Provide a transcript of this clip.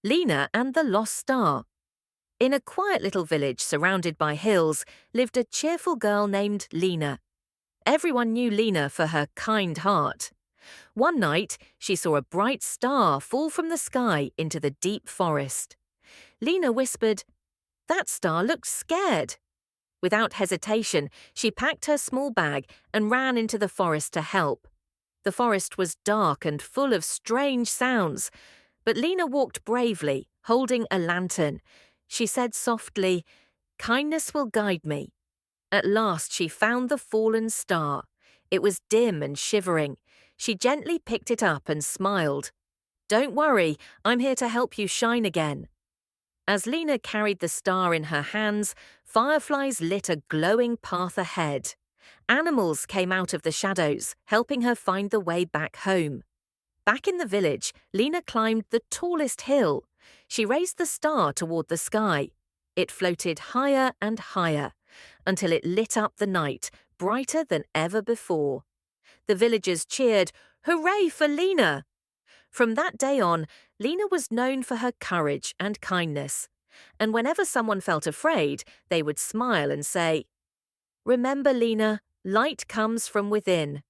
LEENA and the Lost Star. In a quiet little village surrounded by hills lived a cheerful girl named LEENA. Everyone knew LEENA for her kind heart. One night, she saw a bright star fall from the sky into the deep forest. LEENA whispered, "That star looks scared." Without hesitation, she packed her small bag and ran into the forest to help. The forest was dark and full of strange sounds, but LEENA walked bravely, holding a lantern. She said softly, "Kindness will guide me." At last she found the fallen star. It was dim and shivering. She gently picked it up and smiled. "Don't worry, I'm here to help you shine again." As LEENA carried the star in her hands, fireflies lit a glowing path ahead. Animals came out of the shadows, helping her find the way back home. Back in the village, LEENA climbed the tallest hill. She raised the star toward the sky. It floated higher and higher, until it lit up the night, brighter than ever before. The villagers cheered, "Hooray for LEENA!" From that day on, LEENA was known for her courage and kindness. And whenever someone felt afraid, they would smile and say, "Remember, LEENA, light comes from within."